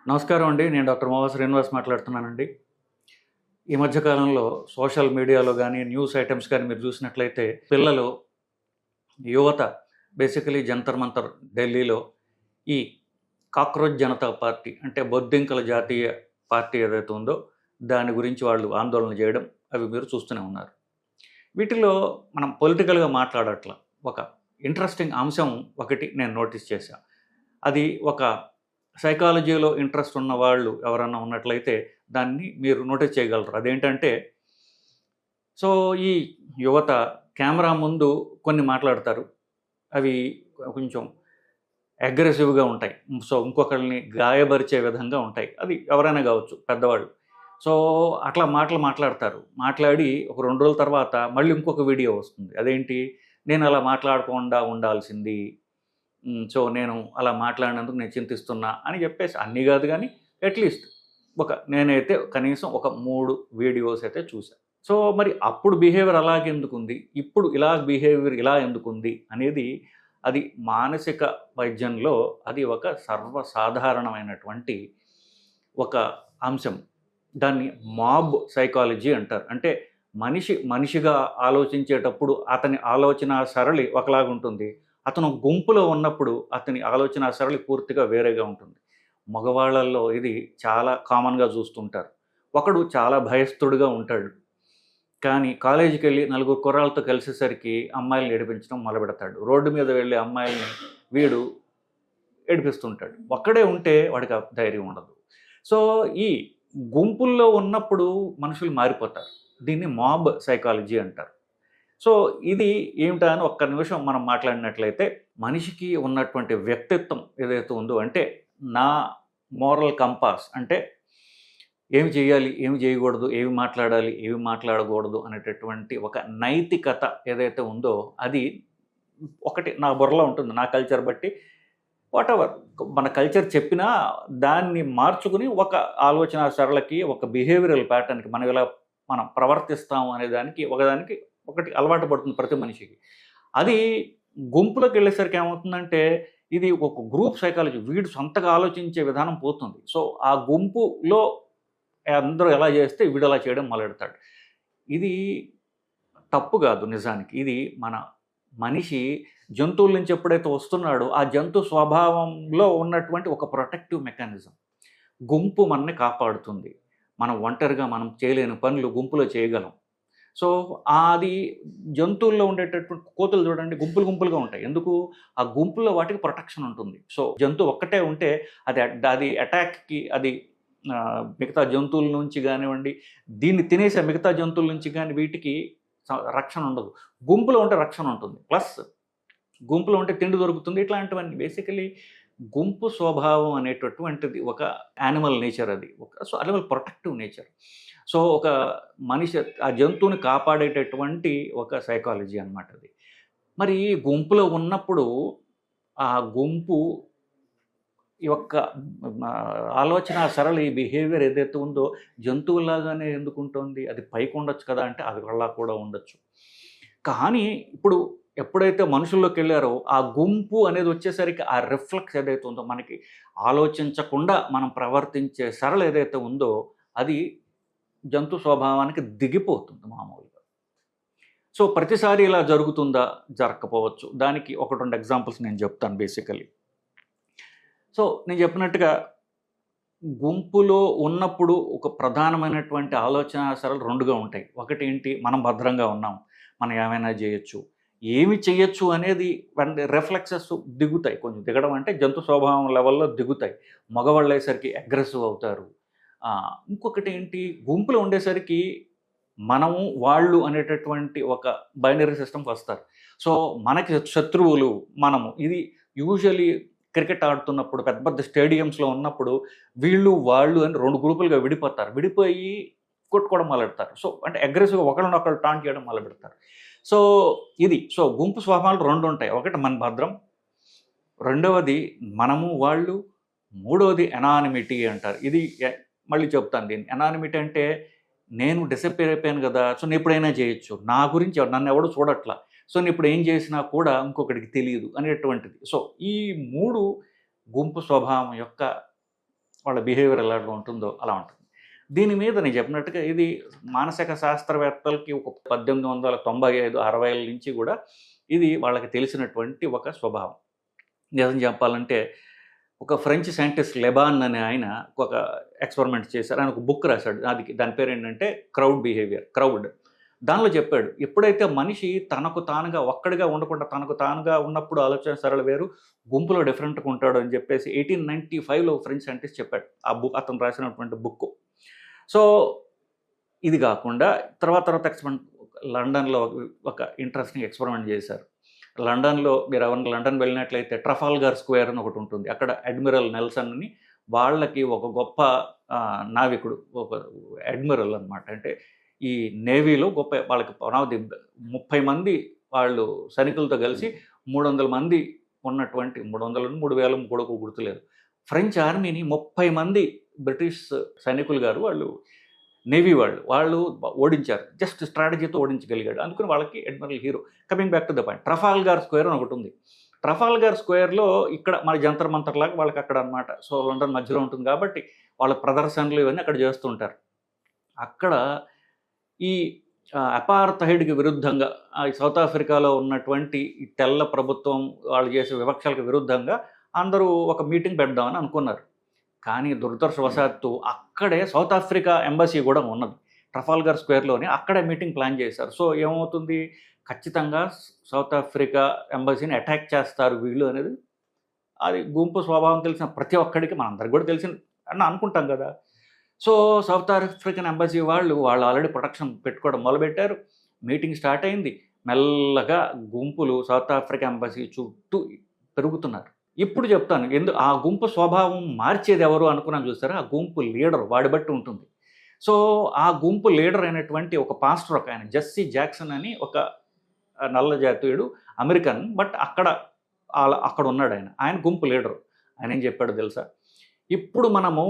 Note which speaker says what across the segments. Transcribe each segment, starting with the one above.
Speaker 1: నమస్కారం అండి. నేను డాక్టర్ మోవా శ్రీనివాస్ మాట్లాడుతున్నానండి. ఈ మధ్య కాలంలో సోషల్ మీడియాలో గానీ, న్యూస్ ఐటెమ్స్ కానీ మీరు చూసినట్లయితే పిల్లలు, యువత బేసికలీ జంతర్ మంతర్ ఢిల్లీలో ఈ కాక్రోచ్ జనతా పార్టీ అంటే బొద్దింకల జాతీయ పార్టీ ఏదైతే ఉందో దాని గురించి వాళ్ళు ఆందోళన చేయడం అవి మీరు చూస్తూనే ఉన్నారు. వీటిలో మనం పొలిటికల్‌గా మాట్లాడట్ల. ఒక ఇంట్రెస్టింగ్ అంశం ఒకటి నేను నోటీస్ చేశా. అది ఒక సైకాలజీలో ఇంట్రెస్ట్ ఉన్నవాళ్ళు ఎవరన్నా ఉన్నట్లయితే దాన్ని మీరు నోటీస్ చేయగలరు. అదేంటంటే, సో ఈ యువత కెమెరా ముందు కొన్ని మాట్లాడతారు. అవి కొంచెం అగ్రెసివ్‌గా ఉంటాయి. సో ఇంకొకళ్ళని గాయపరిచే విధంగా ఉంటాయి. అది ఎవరైనా కావచ్చు పెద్దవాళ్ళు. సో అట్లా మాటలు మాట్లాడతారు. మాట్లాడి ఒక 2 రోజుల తర్వాత మళ్ళీ ఇంకొక వీడియో వస్తుంది. అదేంటి, నేను అలా మాట్లాడకుండా ఉండాల్సింది. సో నేను అలా మాట్లాడినందుకు నేను చింతిస్తున్నా అని చెప్పేసి అన్నీ కాదు కానీ అట్లీస్ట్ నేనైతే కనీసం ఒక 3 వీడియోస్ అయితే చూసా. సో మరి అప్పుడు బిహేవియర్ అలాగెందుకుంది, ఇప్పుడు బిహేవియర్ ఇలా ఎందుకుంది అనేది అది మానసిక వైద్యంలో అది ఒక సర్వసాధారణమైనటువంటి ఒక అంశం. దాన్ని మాబ్ సైకాలజీ అంటారు. అంటే మనిషిగా ఆలోచించేటప్పుడు అతని ఆలోచన సరళి ఒకలాగుంటుంది. అతను గుంపులో ఉన్నప్పుడు అతని ఆలోచన సరళి పూర్తిగా వేరేగా ఉంటుంది. మగవాళ్ళల్లో ఇది చాలా కామన్‌గా చూస్తుంటారు. ఒకడు చాలా భయస్థుడుగా ఉంటాడు. కానీ కాలేజీకెళ్ళి నలుగురు కుర్రాళ్ళతో కలిసేసరికి అమ్మాయిల్ని ఏడిపించడం మొదలుపెడతాడు. రోడ్డు మీద వెళ్ళే అమ్మాయిల్ని వీడు ఏడిపిస్తుంటాడు. ఒక్కడే ఉంటే వాడికి ఆ ధైర్యం ఉండదు. సో ఈ గుంపుల్లో ఉన్నప్పుడు మనుషులు మారిపోతారు. దీన్ని మాబ్ సైకాలజీ అంటారు. సో ఇది ఏమిటా అని ఒక్క నిమిషం మనం మాట్లాడినట్లయితే, మనిషికి ఉన్నటువంటి వ్యక్తిత్వం ఏదైతే ఉందో, అంటే నా మోరల్ కంపాస్ అంటే ఏమి చేయాలి, ఏమి చేయకూడదు, ఏమి మాట్లాడాలి, ఏమి మాట్లాడకూడదు అనేటటువంటి ఒక నైతికత ఏదైతే ఉందో అది ఒకటి నా బుర్రలో ఉంటుంది. నా కల్చర్ బట్టి వాటెవర్ మన కల్చర్ చెప్పినా దాన్ని మార్చుకుని ఒక ఆలోచన సరళకి, ఒక బిహేవియరల్ ప్యాటర్న్‌కి మనం ప్రవర్తిస్తాం అనే దానికి ఒకటి అలవాటు పడుతుంది ప్రతి మనిషికి. అది గుంపులోకి వెళ్ళేసరికి ఏమవుతుందంటే, ఇది ఒక గ్రూప్ సైకాలజీ. వీడు సొంతగా ఆలోచించే విధానం పోతుంది. సో ఆ గుంపులో అందరూ ఎలా చేస్తే వీడు అలా చేయడం మొదలెడతాడు. ఇది తప్పు కాదు నిజానికి. ఇది మనిషి జంతువుల నుంచి ఎప్పుడైతే వస్తున్నాడో ఆ జంతు స్వభావంలో ఉన్నటువంటి ఒక ప్రొటెక్టివ్ మెకానిజం. గుంపు మనల్ని కాపాడుతుంది. మనం ఒంటరిగా మనం చేయలేని పనులు గుంపులో చేయగలం. సో అది జంతువుల్లో ఉండేటటువంటి కోతులు చూడండి, గుంపులుగా ఉంటాయి. ఎందుకు? ఆ గుంపులో వాటికి ప్రొటెక్షన్ ఉంటుంది. సో జంతువు ఒక్కటే ఉంటే అది అటాక్‌కి మిగతా జంతువుల నుంచి కానివ్వండి, దీన్ని తినేసే మిగతా జంతువుల నుంచి కానీ వీటికి రక్షణ ఉండదు. గుంపులో ఉంటే రక్షణ ఉంటుంది. ప్లస్ గుంపులో ఉంటే తిండి దొరుకుతుంది. ఇట్లాంటివన్నీ బేసికలీ గుంపు స్వభావం అనేటటువంటిది ఒక యానిమల్ నేచర్. అది యానిమల్ ప్రొటెక్టివ్ నేచర్. సో ఒక మనిషి ఆ జంతువుని కాపాడేటటువంటి ఒక సైకాలజీ అనమాట అది. మరి గుంపులో ఉన్నప్పుడు ఆ గుంపు యొక్క ఆలోచన సరళి బిహేవియర్ ఏదైతే ఉందో జంతువులాగానే ఎందుకుంటుంది? అది పైకి ఉండొచ్చు కదా అంటే అది అలా కూడా ఉండొచ్చు. కానీ ఇప్పుడు ఎప్పుడైతే మనుషుల్లోకి వెళ్ళారో ఆ గుంపు అనేది వచ్చేసరికి ఆ రిఫ్లెక్స్ ఏదైతే ఉందో, మనకి ఆలోచించకుండా మనం ప్రవర్తించే సరళి ఏదైతే ఉందో అది జంతు స్వభావానికి దిగిపోతుంది మామూలుగా. సో ప్రతిసారి ఇలా జరుగుతుందా? జరగకపోవచ్చు. దానికి 1, 2 ఎగ్జాంపుల్స్ నేను చెప్తాను బేసికలీ. సో నేను చెప్పినట్టుగా గుంపులో ఉన్నప్పుడు ఒక ప్రధానమైనటువంటి ఆలోచన సరళి 2గా ఉంటాయి. ఒకటేంటి, మనం భద్రంగా ఉన్నాం, మనం ఏమైనా చేయొచ్చు. ఏమి చేయొచ్చు అనేది రిఫ్లెక్సెస్ దిగుతాయి. కొంచెం దిగడం అంటే జంతు స్వభావం లెవెల్‌లో దిగుతాయి. మగవాళ్ళు అయ్యేసరికి అగ్రెసివ్ అవుతారు. ఇంకొకటి ఏంటి, గుంపులో ఉండేసరికి మనము, వాళ్ళు అనేటటువంటి ఒక బైనరీ సిస్టమ్‌కి వస్తారు. సో మనకి శత్రువులు మనము. ఇది యూజువల్లీ క్రికెట్ ఆడుతున్నప్పుడు పెద్ద పెద్ద స్టేడియంస్‌లో ఉన్నప్పుడు వీళ్ళు, వాళ్ళు అని 2 గ్రూపులుగా విడిపోతారు. విడిపోయి కొట్టుకోవడం మొదలెడతారు. సో అంటే అగ్రెసివ్‌గా ఒకళ్ళనొకళ్ళు టాంట్ చేయడం మొదలుపెడతారు. సో సో గుంపు స్వభావాలు 2 ఉంటాయి. ఒకటి మన భద్రం, రెండవది మనము, వాళ్ళు, మూడవది ఎనానిమిటీ అంటారు. ఇది మళ్ళీ చెప్తాను దీన్ని. ఎనానిమిటీ అంటే నేను డిసప్పేర్ అయిపోయాను కదా, సో నేను ఎప్పుడైనా చేయొచ్చు. నా గురించి నన్ను ఎవడు చూడట్లా. సో నేను ఇప్పుడు ఏం చేసినా కూడా ఇంకొకడికి తెలియదు అనేటువంటిది. సో ఈ 3 గుంపు స్వభావం యొక్క వాళ్ళ బిహేవియర్ ఎలా ఉంటుందో అలా ఉంటుంది. దీని మీద నేను చెప్పినట్టుగా ఇది మానసిక శాస్త్రవేత్తలకి ఒక 1895, 60ల నుంచి కూడా ఇది వాళ్ళకి తెలిసినటువంటి ఒక స్వభావం. నిజం చెప్పాలంటే ఒక ఫ్రెంచ్ సైంటిస్ట్ లెబాన్ అనే ఆయన ఒక ఎక్స్పెరిమెంట్ చేశారు. ఆయన ఒక బుక్ రాశాడు. దాని పేరు ఏంటంటే క్రౌడ్. దానిలో చెప్పాడు, ఎప్పుడైతే మనిషి తనకు తానుగా ఒక్కడిగా ఉండకుండా తనకు తానుగా ఉన్నప్పుడు ఆలోచన సరళ వేరు, గుంపులో డిఫరెంట్గా ఉంటాడు అని చెప్పేసి 1895లో ఫ్రెంచ్ సైంటిస్ట్ చెప్పాడు. ఆ బుక్ అతను రాసినటువంటి బుక్. సో ఇది కాకుండా తర్వాత ఎక్స్పెరిమెంట్ లండన్లో ఒక ఇంట్రెస్టింగ్ ఎక్స్పెరిమెంట్ చేశారు. లండన్లో మీరు ఎవరైనా లండన్ వెళ్ళినట్లయితే ట్రఫాల్గర్ స్క్వేర్ అని ఒకటి ఉంటుంది. అక్కడ అడ్మిరల్ నెల్సన్ అని వాళ్ళకి ఒక గొప్ప నావికుడు, ఒక అడ్మిరల్ అనమాట. అంటే ఈ నేవీలో గొప్ప వాళ్ళకి 30 మంది వాళ్ళు సైనికులతో కలిసి 300 మంది ఉన్నటువంటి 300, 3000 కూడా గుర్తులేదు. ఫ్రెంచ్ ఆర్మీని 30 మంది బ్రిటిష్ సైనికులు గారు వాళ్ళు నేవీ వాళ్ళు ఓడించారు. జస్ట్ స్ట్రాటజీతో ఓడించగలిగాడు. అందుకని వాళ్ళకి admiral hero. Coming back to the point, Trafalgar square అని ఒకటి ఉంది. ట్రఫాల్గర్ స్క్వేర్లో ఇక్కడ మన జంతర్ మంతర్ లాగా వాళ్ళకి అక్కడ అనమాట. సో లండన్ మధ్యలో ఉంటుంది కాబట్టి వాళ్ళ ప్రదర్శనలు ఇవన్నీ అక్కడ చేస్తుంటారు. అక్కడ ఈ అపార్థైడ్కి విరుద్ధంగా సౌత్ ఆఫ్రికాలో ఉన్నటువంటి ఈ తెల్ల ప్రభుత్వం వాళ్ళు చేసే వివక్షలకు విరుద్ధంగా అందరూ ఒక మీటింగ్ పెడదామని అనుకున్నారు. కానీ దురదృష్టవశాత్తు అక్కడే సౌత్ ఆఫ్రికా ఎంబసీ కూడా ఉన్నది ట్రఫాల్గర్ స్క్వేర్లోనే. అక్కడే మీటింగ్ ప్లాన్ చేశారు. సో ఏమవుతుంది, ఖచ్చితంగా సౌత్ ఆఫ్రికా ఎంబసీని అటాక్ చేస్తారు వీళ్ళు అనేది అది గుంపు స్వభావం తెలిసిన ప్రతి ఒక్కడికి, మనందరికి కూడా తెలిసిన అని అనుకుంటాం కదా. సో సౌత్ ఆఫ్రికన్ ఎంబసీ వాళ్ళు ఆల్రెడీ ప్రొటెక్షన్ పెట్టుకోవడం మొదలుపెట్టారు. మీటింగ్ స్టార్ట్ అయింది. మెల్లగా గుంపులు సౌత్ ఆఫ్రికా ఎంబసీ చుట్టూ పెరుగుతున్నారు. ఇప్పుడు చెప్తాను ఆ గుంపు స్వభావం మార్చేది ఎవరు అనుకున్నాను చూస్తారా, ఆ గుంపు లీడర్ వాడి బట్టి ఉంటుంది. సో ఆ గుంపు లీడర్ అయినటువంటి ఒక పాస్టర్, ఒక ఆయన జెస్సీ జాక్సన్ అని ఒక నల్ల జాతీయుడు, అమెరికన్, బట్ అక్కడ ఉన్నాడు ఆయన గుంపు లీడరు. ఆయన ఏం చెప్పాడు తెలుసా, ఇప్పుడు మనము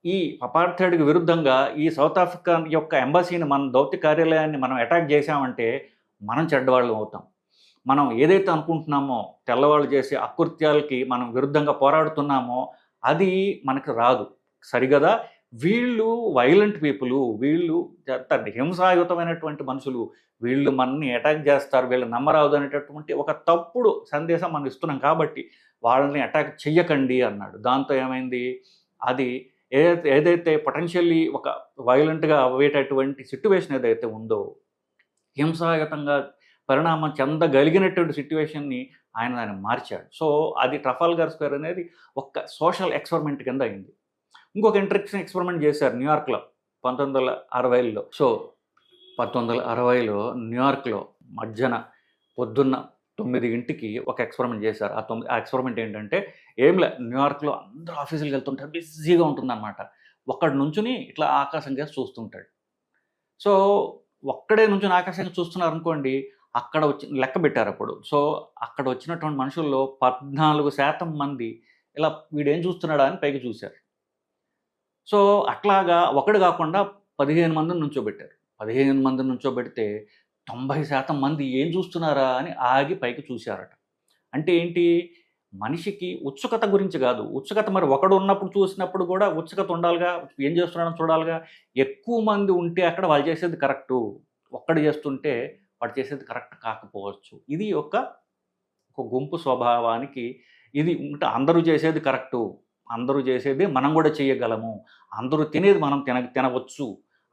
Speaker 1: ఈ అపార్థైడ్కి విరుద్ధంగా ఈ సౌత్ ఆఫ్రికా యొక్క ఎంబసీని, మన దౌత్య కార్యాలయాన్ని మనం అటాక్ చేశామంటే మనం చెడ్డవాళ్ళం అవుతాం. మనం ఏదైతే అనుకుంటున్నామో తెల్లవాళ్ళు చేసే అకృత్యాలకి మనం విరుద్ధంగా పోరాడుతున్నామో అది మనకు రాదు, సరిగదా. వీళ్ళు వైలెంట్ పీపుల్, వీళ్ళు హింసాయుతమైనటువంటి మనుషులు, వీళ్ళు మనల్ని అటాక్ చేస్తారు, వీళ్ళు నమ్మరాదు అనేటటువంటి ఒక తప్పుడు సందేశం మనం ఇస్తున్నాం కాబట్టి వాళ్ళని అటాక్ చెయ్యకండి అన్నాడు. దాంతో ఏమైంది, అది ఏదైతే పొటెన్షియల్లీ ఒక వైలెంట్గా అవ్వేటటువంటి సిట్యువేషన్ ఏదైతే ఉందో, హింసాయుతంగా పరిణామం చెందగలిగినటువంటి సిట్యువేషన్ని ఆయన మార్చాడు. సో అది ట్రఫాల్గర్ స్క్వేర్ అనేది ఒక సోషల్ ఎక్స్పెరిమెంట్ కింద అయింది. ఇంకొక ఇంట్రెస్టింగ్ ఎక్స్పెరిమెంట్ చేశారు న్యూయార్క్లో 1960లో. సో 1960లో న్యూయార్క్లో పొద్దున్న 9 గంటలకి ఒక ఎక్స్పెరిమెంట్ చేశారు. ఆ ఎక్స్పెరిమెంట్ ఏంటంటే న్యూయార్క్లో అందరూ ఆఫీసులకు వెళ్తుంటారు, బిజీగా ఉంటుందన్నమాట. ఒక్కడి నుంచుని ఇట్లా ఆకాశం కేసి చూస్తుంటాడు. సో ఒక్కడే నుంచుని ఆకాశంగా చూస్తున్నారు అనుకోండి, అక్కడ లెక్క పెట్టారు అప్పుడు. సో అక్కడ వచ్చినటువంటి మనుషుల్లో 14% మంది ఇలా వీడేం చూస్తున్నాడా అని పైకి చూశారు. సో అట్లాగా ఒకడు కాకుండా 15 మందిని నుంచోబెట్టారు. 15 మందిని నుంచోబెడితే 90% మంది ఏం చూస్తున్నారా అని ఆగి పైకి చూశారట. అంటే ఏంటి, మనిషికి ఉత్సుకత గురించి కాదు, ఉత్సుకత మరి ఒకడు ఉన్నప్పుడు చూసినప్పుడు కూడా ఉత్సుకత ఉండాలిగా, ఏం చేస్తున్నాడని చూడాలిగా. ఎక్కువ మంది ఉంటే అక్కడ వాళ్ళు చేసేది కరెక్టు, ఒక్కడు చేస్తుంటే వాడు చేసేది కరెక్ట్ కాకపోవచ్చు. ఇది ఒక గుంపు స్వభావానికి ఇది ఉంటే అందరూ చేసేది కరెక్టు, అందరూ చేసేది మనం కూడా చేయగలము, అందరూ తినేది మనం తినవచ్చు,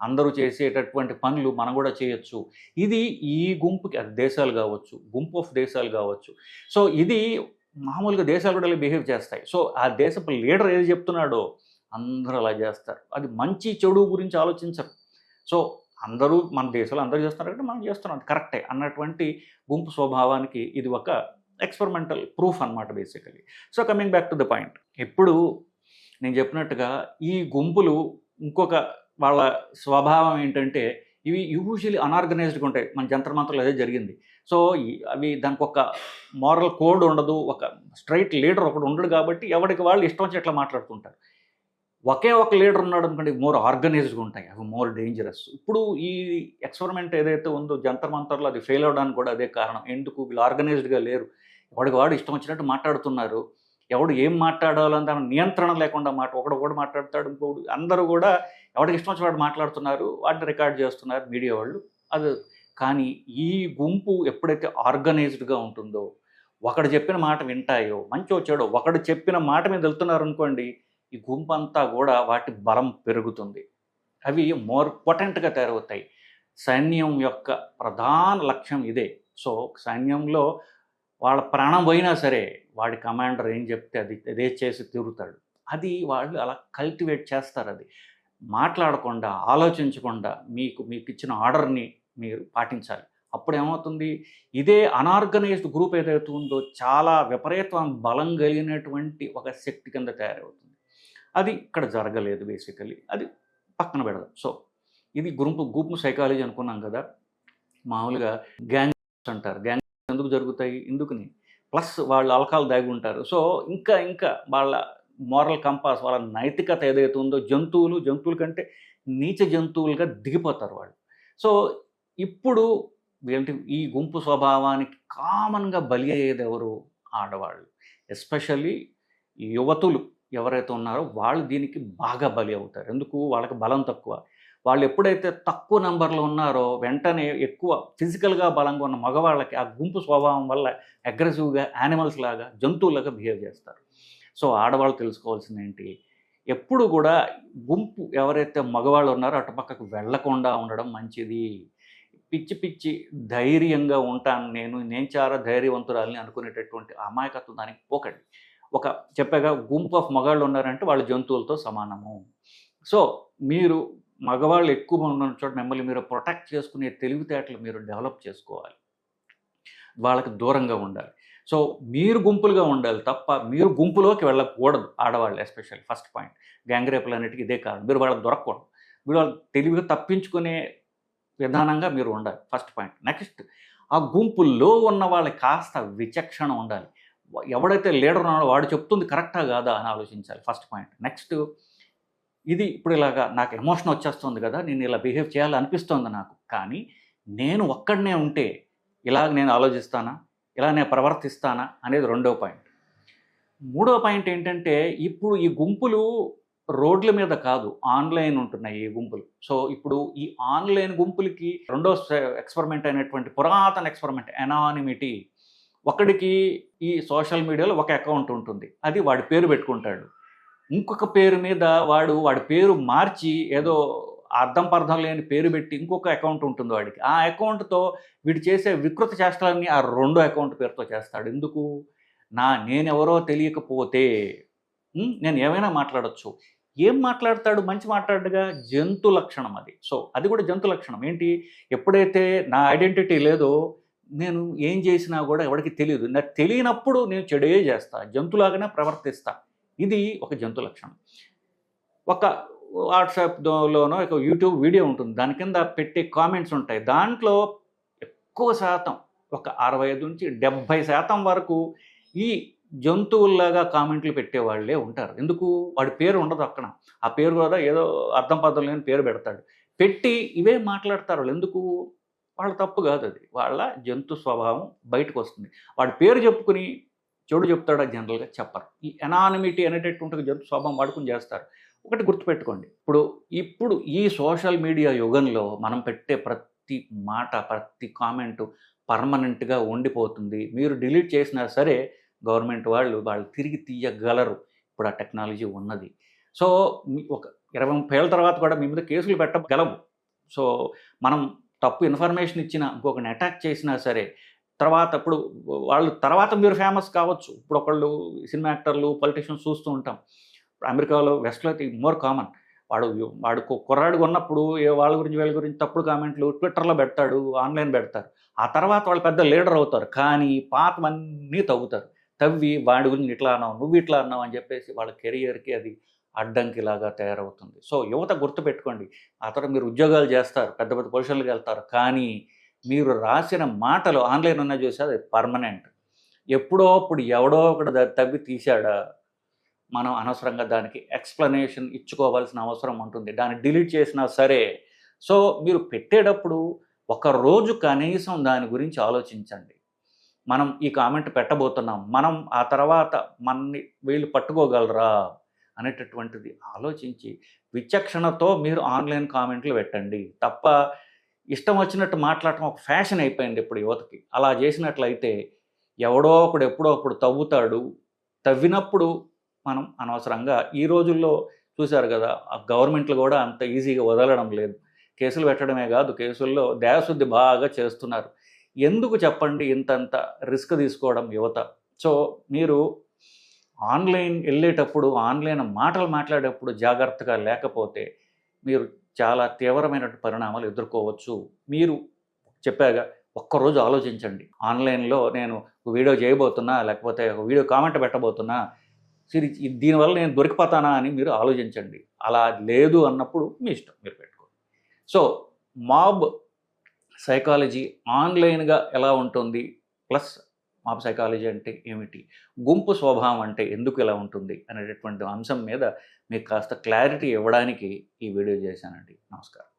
Speaker 1: అందరూ చేసేటటువంటి పనులు మనం కూడా చేయొచ్చు. ఇది ఈ గుంపుకి, అది దేశాలు కావచ్చు, గుంపు ఆఫ్ దేశాలు కావచ్చు. సో ఇది మామూలుగా దేశాలు కూడా బిహేవ్ చేస్తాయి. సో ఆ దేశపు లీడర్ ఏది చెప్తున్నాడో అందరూ అలా చేస్తారు. అది మంచి చెడు గురించి ఆలోచించరు. సో అందరూ మన దేశంలో అందరూ చేస్తున్నారు కాబట్టి మనం చేస్తున్నాం, అది కరెక్టే అన్నటువంటి గుంపు స్వభావానికి ఇది ఒక ఎక్స్పెరిమెంటల్ ప్రూఫ్ అన్నమాట basically. So coming back to the point, ఇప్పుడు నేను చెప్పినట్టుగా ఈ గుంపులు ఇంకొక వాళ్ళ స్వభావం ఏంటంటే ఇవి యూజువల్లీ అన్ఆర్గనైజ్డ్గా ఉంటాయి. మన జంతర్ మంతర్లో అదే జరిగింది. సో అవి దానికి ఒక మోరల్ కోడ్ ఉండదు, ఒక స్ట్రైట్ లీడర్ ఒకడు ఉండడు కాబట్టి ఎవరికి వాళ్ళు ఇష్టం వచ్చి ఎట్లా మాట్లాడుతుంటారు. ఒకే ఒక లీడర్ ఉన్నాడు అనుకోండి, మోర్ ఆర్గనైజ్డ్గా ఉంటాయి, అవి మోర్ డేంజరస్. ఇప్పుడు ఈ ఎక్స్పెరిమెంట్ ఏదైతే ఉందో జంతర్ మంతర్లో అది ఫెయిల్ అవడానికి కూడా అదే కారణం. ఎందుకు, వీళ్ళు ఆర్గనైజ్డ్గా లేరు, ఎవడికి వాడు ఇష్టం వచ్చినట్టు మాట్లాడుతున్నారు. ఎవడు ఏం మాట్లాడాలని దాని నియంత్రణ లేకుండా ఒకడు మాట్లాడతాడు, ఇంకోడు అందరూ కూడా ఎవరికి ఇష్టం వచ్చిన వాడు మాట్లాడుతున్నారు, వాటిని రికార్డ్ చేస్తున్నారు మీడియా వాళ్ళు. అది కానీ ఈ గుంపు ఎప్పుడైతే ఆర్గనైజ్డ్గా ఉంటుందో, ఒకడు చెప్పిన మాట వింటాయో, మంచో చెడో ఒకడు చెప్పిన మాట మీద వెళ్తున్నారు అనుకోండి, ఈ గుంపు అంతా కూడా వాటి బలం పెరుగుతుంది, అవి మోర్ పొటెంట్గా తయారవుతాయి. సైన్యం యొక్క ప్రధాన లక్ష్యం ఇదే. సో సైన్యంలో వాళ్ళ ప్రాణం పోయినా సరే వాడి కమాండర్ ఏం చెప్తే అదే చేసి తిరుగుతాడు. అది వాళ్ళు అలా కల్టివేట్ చేస్తారు. అది మాట్లాడకుండా, ఆలోచించకుండా మీకు ఇచ్చిన ఆర్డర్ని మీరు పాటించాలి. అప్పుడు ఏమవుతుంది, ఇదే అనార్గనైజ్డ్ గ్రూప్ ఏదైతే ఉందో చాలా విపరీతమైన బలం కలిగినటువంటి ఒక శక్తి కింద తయారవుతుంది. అది ఇక్కడ జరగలేదు. బేసికలీ అది పక్కన పెడదాం. సో ఇది గ్రూప్ సైకాలజీ అనుకున్నాం కదా. మామూలుగా గ్యాంగ్స్ అంటారు. గ్యాంగ్స్ ఎందుకు జరుగుతాయి, ఎందుకుని ప్లస్ వాళ్ళు అలకాలు దాగి ఉంటారు. సో ఇంకా వాళ్ళ మోరల్ కంపాస్, వాళ్ళ నైతికత ఏదైతే ఉందో, జంతువుల కంటే నీచ జంతువులుగా దిగిపోతారు వాళ్ళు. సో ఇప్పుడు ఏంటి, ఈ గుంపు స్వభావానికి కామన్గా బలి అయ్యేది ఎవరు, ఆడవాళ్ళు. ఎస్పెషల్లీ యువతులు ఎవరైతే ఉన్నారో వాళ్ళు దీనికి బాగా బలి అవుతారు. ఎందుకు, వాళ్ళకి బలం తక్కువ. వాళ్ళు ఎప్పుడైతే తక్కువ నెంబర్లో ఉన్నారో వెంటనే ఎక్కువ ఫిజికల్గా బలంగా ఉన్న మగవాళ్ళకి ఆ గుంపు స్వభావం వల్ల అగ్రెసివ్గా యానిమల్స్ లాగా, జంతువులాగా బిహేవ్ చేస్తారు. సో ఆడవాళ్ళు తెలుసుకోవాల్సింది ఏంటి, ఎప్పుడు కూడా గుంపు ఎవరైతే మగవాళ్ళు ఉన్నారో అటుపక్కకు వెళ్లకుండా ఉండడం మంచిది. పిచ్చి ధైర్యంగా ఉంటాను నేను చాలా ధైర్యవంతురాలని అనుకునేటటువంటి అమాయకత్వం దానికి పోకండి. చెప్పాగా గుంపు ఆఫ్ మగాళ్ళు ఉన్నారంటే వాళ్ళు జంతువులతో సమానము. సో మీరు మగవాళ్ళు ఎక్కువ ఉన్న చోట మిమ్మల్ని మీరు ప్రొటెక్ట్ చేసుకునే తెలివితేటలు మీరు డెవలప్ చేసుకోవాలి. వాళ్ళకి దూరంగా ఉండాలి. సో మీరు గుంపులుగా ఉండాలి తప్ప మీరు గుంపులోకి వెళ్ళకూడదు. ఆడవాళ్ళు ఎస్పెషల్లీ ఫస్ట్ పాయింట్. గ్యాంగ్ రేపులు అన్నిటికీ ఇదే కారణం. మీరు వాళ్ళకి దొరకకూడదు. మీరు వాళ్ళు తెలివిగా తప్పించుకునే విధానంగా మీరు ఉండాలి, ఫస్ట్ పాయింట్. నెక్స్ట్, ఆ గుంపుల్లో ఉన్న వాళ్ళకి కాస్త విచక్షణ ఉండాలి. ఎవడైతే లీడర్ ఉన్నాడో వాడు చెప్తుంది కరెక్టా కాదా అని ఆలోచించాలి, ఫస్ట్ పాయింట్. నెక్స్ట్, ఇది ఇప్పుడు ఇలాగా నాకు ఎమోషన్ వచ్చేస్తుంది కదా, నేను ఇలా బిహేవ్ చేయాలనిపిస్తుంది నాకు, కానీ నేను ఒక్కడనే ఉంటే ఇలాగ నేను ఆలోచిస్తానా, ఇలా నేను ప్రవర్తిస్తానా అనేది రెండో పాయింట్. మూడో పాయింట్ ఏంటంటే, ఇప్పుడు ఈ గుంపులు రోడ్ల మీద కాదు, ఆన్లైన్ ఉంటున్నాయి ఈ గుంపులు. సో ఇప్పుడు ఈ ఆన్లైన్ గుంపులకి రెండో ఎక్స్పెరిమెంట్ అయినటువంటి పురాతన ఎక్స్పెరిమెంట్ ఎనానిమిటీ. ఒకడికి ఈ సోషల్ మీడియాలో ఒక అకౌంట్ ఉంటుంది, అది వాడి పేరు పెట్టుకుంటాడు. ఇంకొక పేరు మీద వాడి పేరు మార్చి ఏదో అర్థం పర్థం లేని పేరు పెట్టి ఇంకొక అకౌంట్ ఉంటుంది వాడికి. ఆ అకౌంట్తో వీడు చేసే వికృత చేష్టలన్నీ ఆ రెండో అకౌంట్ పేరుతో చేస్తాడు. ఎందుకు, నేనెవరో తెలియకపోతే నేను ఏమైనా మాట్లాడచ్చు. ఏం మాట్లాడతాడు, మంచి మాట్లాడుగా, జంతు లక్షణం అది. సో అది కూడా జంతు లక్షణం. ఏంటి, ఎప్పుడైతే నా ఐడెంటిటీ లేదో నేను ఏం చేసినా కూడా ఎవరికి తెలియదు. నాకు తెలియనప్పుడు నేను చెడే చేస్తా, జంతులాగానే ప్రవర్తిస్తా. ఇది ఒక జంతు లక్షణం. ఒక వాట్సాప్లోనో ఒక యూట్యూబ్ వీడియో ఉంటుంది, దాని కింద పెట్టే కామెంట్స్ ఉంటాయి. దాంట్లో ఎక్కువ శాతం ఒక 65 నుంచి 70% వరకు ఈ జంతువుల్లాగా కామెంట్లు పెట్టేవాళ్ళే ఉంటారు. ఎందుకు, వాడి పేరు ఉండదు అక్కడ. ఆ పేరు కూడా ఏదో అర్థం పద్ధం లేని పేరు పెడతాడు, పెట్టి ఇవే మాట్లాడతారు వాళ్ళు. ఎందుకు, వాళ్ళ తప్పు కాదు, అది వాళ్ళ జంతు స్వభావం బయటకు వస్తుంది. వాడి పేరు చెప్పుకుని చెడు చెప్తాడు, జనరల్గా చెప్పరు. ఈ ఎనానిమిటీ అనేటటువంటి జంతు స్వభావం వాడుకుని చేస్తారు. ఒకటి గుర్తుపెట్టుకోండి, ఇప్పుడు ఈ సోషల్ మీడియా యుగంలో మనం పెట్టే ప్రతి మాట, ప్రతి కామెంటు పర్మనెంట్గా ఉండిపోతుంది. మీరు డిలీట్ చేసినా సరే గవర్నమెంట్ వాళ్ళు తిరిగి తీయగలరు. ఇప్పుడు ఆ టెక్నాలజీ ఉన్నది. సో ఒక 20-30 ఏళ్ళ తర్వాత కూడా మీ మీద కేసులు పెట్టగలవు. సో మనం తప్పు ఇన్ఫర్మేషన్ ఇచ్చినా, ఇంకొకరిని అటాక్ చేసినా సరే తర్వాత మీరు ఫేమస్ కావచ్చు. ఇప్పుడు ఒకళ్ళు సినిమా యాక్టర్లు, పొలిటీషియన్స్ చూస్తూ ఉంటాం. అమెరికాలో, వెస్ట్లో అయితే మోర్ కామన్. వాడు కుర్రాడు ఉన్నప్పుడు వాళ్ళ గురించి వీళ్ళ గురించి తప్పుడు కామెంట్లు ట్విట్టర్లో పెడతాడు, ఆన్లైన్ పెడతారు. ఆ తర్వాత వాళ్ళు పెద్ద లీడర్ అవుతారు. కానీ పాతమన్నీ తవ్వి వాడి గురించి ఇట్లా అన్నావు, నువ్వు ఇట్లా అన్నావు అని చెప్పేసి వాళ్ళ కెరియర్కి అది అడ్డంకిలాగా తయారవుతుంది. సో యువత గుర్తుపెట్టుకోండి, ఆ తర్వాత మీరు ఉద్యోగాలు చేస్తారు, పెద్ద పెద్ద పొజిషన్లకు వెళ్తారు, కానీ మీరు రాసిన మాటలు ఆన్లైన్ ఉన్న చూసి అది పర్మనెంట్. ఎప్పుడో అప్పుడు ఎవడో ఒకటి తవ్వి తీశాడా, మనం అనవసరంగా దానికి ఎక్స్ప్లెనేషన్ ఇచ్చుకోవాల్సిన అవసరం ఉంటుంది. దాన్ని డిలీట్ చేసినా సరే. సో మీరు పెట్టేటప్పుడు ఒక రోజు కనీసం దాని గురించి ఆలోచించండి. మనం ఈ కామెంట్ పెట్టబోతున్నాం, మనం ఆ తర్వాత మనని వీళ్ళు పట్టుకోగలరా అనేటటువంటిది ఆలోచించి విచక్షణతో మీరు ఆన్లైన్ కామెంట్లు పెట్టండి. తప్ప ఇష్టం వచ్చినట్టు మాట్లాడటం ఒక ఫ్యాషన్ అయిపోయింది ఇప్పుడు యువతకి. అలా చేసినట్లయితే ఎవడో ఒకడు ఎప్పుడో అప్పుడు తవ్వుతాడు. తవ్వినప్పుడు మనం అనవసరంగా ఈ రోజుల్లో చూశారు కదా, ఆ గవర్నమెంట్లు కూడా అంత ఈజీగా వదలడం లేదు. కేసులు పెట్టడమే కాదు, కేసుల్లో దేహశుద్ధి బాగా చేస్తున్నారు. ఎందుకు చెప్పండి ఇంతంత రిస్క్ తీసుకోవడం యువత? సో మీరు ఆన్లైన్ వెళ్ళేటప్పుడు, ఆన్లైన్ మాటలు మాట్లాడేటప్పుడు జాగ్రత్తగా లేకపోతే మీరు చాలా తీవ్రమైనటువంటి పరిణామాలు ఎదుర్కోవచ్చు. మీరు చెప్పాగా, ఒక్కరోజు ఆలోచించండి. ఆన్లైన్లో నేను వీడియో చేయబోతున్నా, లేకపోతే ఒక వీడియో కామెంట్ పెట్టబోతున్నా, దీనివల్ల నేను దొరికిపోతానా అని మీరు ఆలోచించండి. అలా లేదు అన్నప్పుడు మీ ఇష్టం, మీరు పెట్టుకోండి. సో మాబ్ సైకాలజీ ఆన్లైన్గా ఎలా ఉంటుంది, ప్లస్ మాబ్ సైకాలజీ అంటే ఏమిటి, గుంపు స్వభావం అంటే ఎందుకు ఇలా ఉంటుంది అనేటటువంటి అంశం మీద మీకు కాస్త క్లారిటీ ఇవ్వడానికి ఈ వీడియో చేశానండి. నమస్కారం.